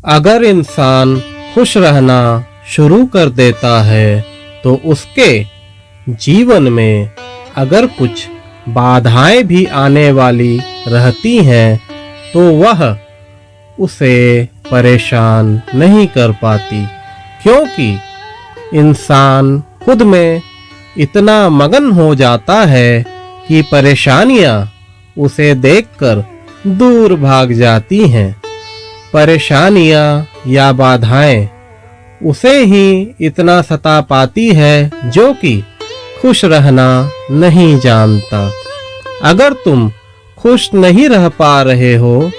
अगर इंसान खुश रहना शुरू कर देता है तो उसके जीवन में अगर कुछ बाधाएं भी आने वाली रहती हैं तो वह उसे परेशान नहीं कर पाती, क्योंकि इंसान खुद में इतना मगन हो जाता है कि परेशानियां उसे देखकर दूर भाग जाती हैं। परेशानियां या बाधाएं उसे ही इतना सता पाती है जो कि खुश रहना नहीं जानता। अगर तुम खुश नहीं रह पा रहे हो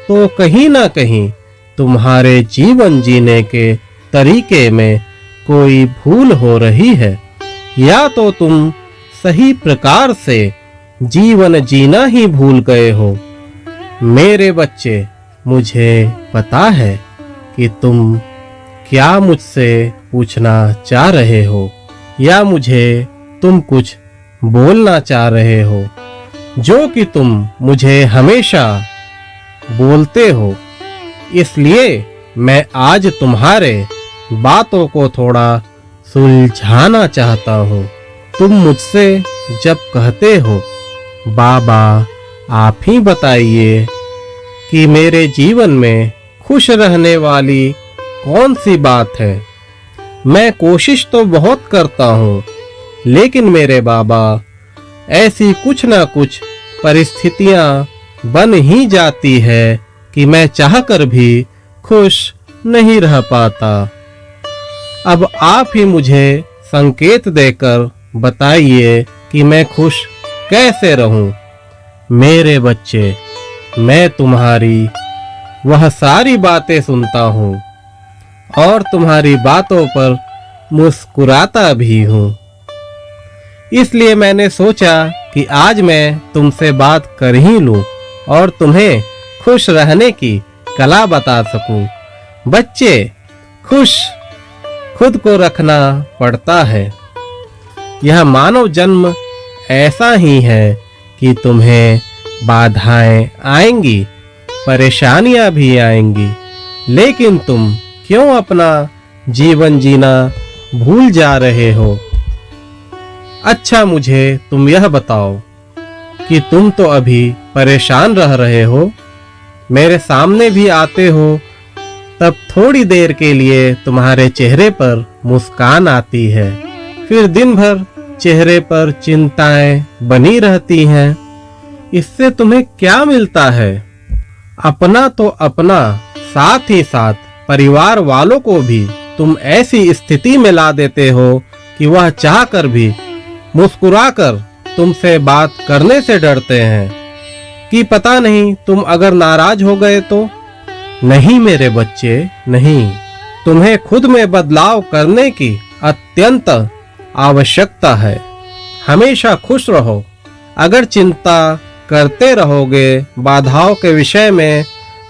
तो कहीं ना कहीं तुम्हारे जीवन जीने के तरीके में कोई भूल हो रही है, या तो तुम सही प्रकार से जीवन जीना ही भूल गए हो। मेरे बच्चे, मुझे पता है कि तुम क्या मुझसे पूछना चाह रहे हो या मुझे तुम कुछ बोलना चाह रहे हो, जो कि तुम मुझे हमेशा बोलते हो। इसलिए मैं आज तुम्हारे बातों को थोड़ा सुलझाना चाहता हूँ। तुम मुझसे जब कहते हो बाबा आप ही बताइए कि मेरे जीवन में खुश रहने वाली कौन सी बात है, मैं कोशिश तो बहुत करता हूँ, लेकिन मेरे बाबा ऐसी कुछ ना कुछ परिस्थितियां बन ही जाती है कि मैं चाहकर भी खुश नहीं रह पाता। अब आप ही मुझे संकेत देकर बताइए कि मैं खुश कैसे रहूं। मेरे बच्चे, मैं तुम्हारी वह सारी बातें सुनता हूँ और तुम्हारी बातों पर मुस्कुराता भी हूँ। इसलिए मैंने सोचा कि आज मैं तुमसे बात कर ही लूं और तुम्हें खुश रहने की कला बता सकूं। बच्चे, खुश खुद को रखना पड़ता है। यह मानव जन्म ऐसा ही है कि तुम्हें बाधाएं आएंगी, परेशानियां भी आएंगी, लेकिन तुम क्यों अपना जीवन जीना भूल जा रहे हो? अच्छा, मुझे तुम यह बताओ कि तुम तो अभी परेशान रह रहे हो, मेरे सामने भी आते हो तब थोड़ी देर के लिए तुम्हारे चेहरे पर मुस्कान आती है, फिर दिन भर चेहरे पर चिंताएं बनी रहती हैं। इससे तुम्हें क्या मिलता है? अपना तो अपना, साथ ही साथ परिवार वालों को भी तुम ऐसी स्थिति में ला देते हो कि वह चाहकर भी मुस्कुराकर तुमसे बात करने से डरते हैं कि पता नहीं तुम अगर नाराज हो गए तो। नहीं मेरे बच्चे, नहीं, तुम्हें खुद में बदलाव करने की अत्यंत आवश्यकता है। हमेशा खुश रहो। अगर चिंता करते रहोगे, बाधाओं के विषय में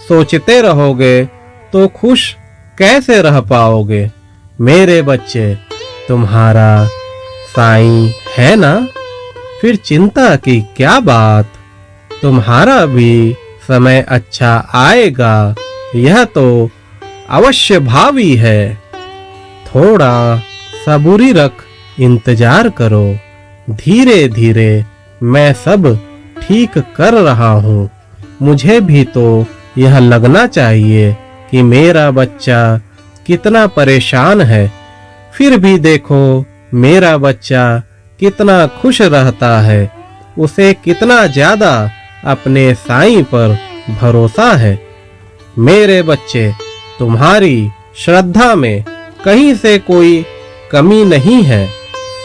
सोचते रहोगे तो खुश कैसे रह पाओगे? मेरे बच्चे, तुम्हारा साईं है ना, फिर चिंता की क्या बात। तुम्हारा भी समय अच्छा आएगा, यह तो अवश्य भावी है। थोड़ा सबूरी रख इंतजार करो, धीरे धीरे मैं सब ठीक कर रहा हूँ। मुझे भी तो यह लगना चाहिए कि मेरा बच्चा कितना परेशान है, फिर भी देखो मेरा बच्चा कितना खुश रहता है। उसे कितना ज्यादा अपने साईं पर भरोसा है। मेरे बच्चे, तुम्हारी श्रद्धा में कहीं से कोई कमी नहीं है।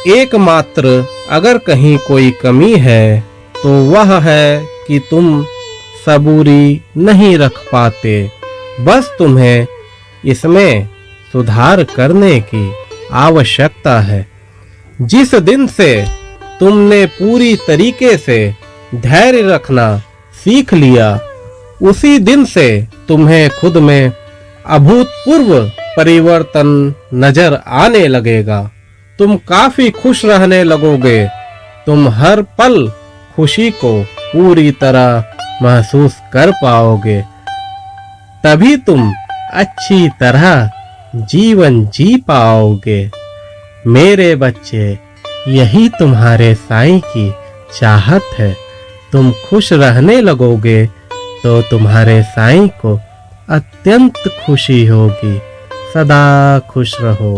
एकमात्र अगर कहीं कोई कमी है तो वह है कि तुम सबूरी नहीं रख पाते। बस तुम्हें इसमें सुधार करने की आवश्यकता है। जिस दिन से तुमने पूरी तरीके से धैर्य रखना सीख लिया, उसी दिन से तुम्हें खुद में अभूतपूर्व परिवर्तन नजर आने लगेगा। तुम काफी खुश रहने लगोगे। तुम हर पल खुशी को पूरी तरह महसूस कर पाओगे। तभी तुम अच्छी तरह जीवन जी पाओगे। मेरे बच्चे, यही तुम्हारे साईं की चाहत है। तुम खुश रहने लगोगे तो तुम्हारे साईं को अत्यंत खुशी होगी। सदा खुश रहो।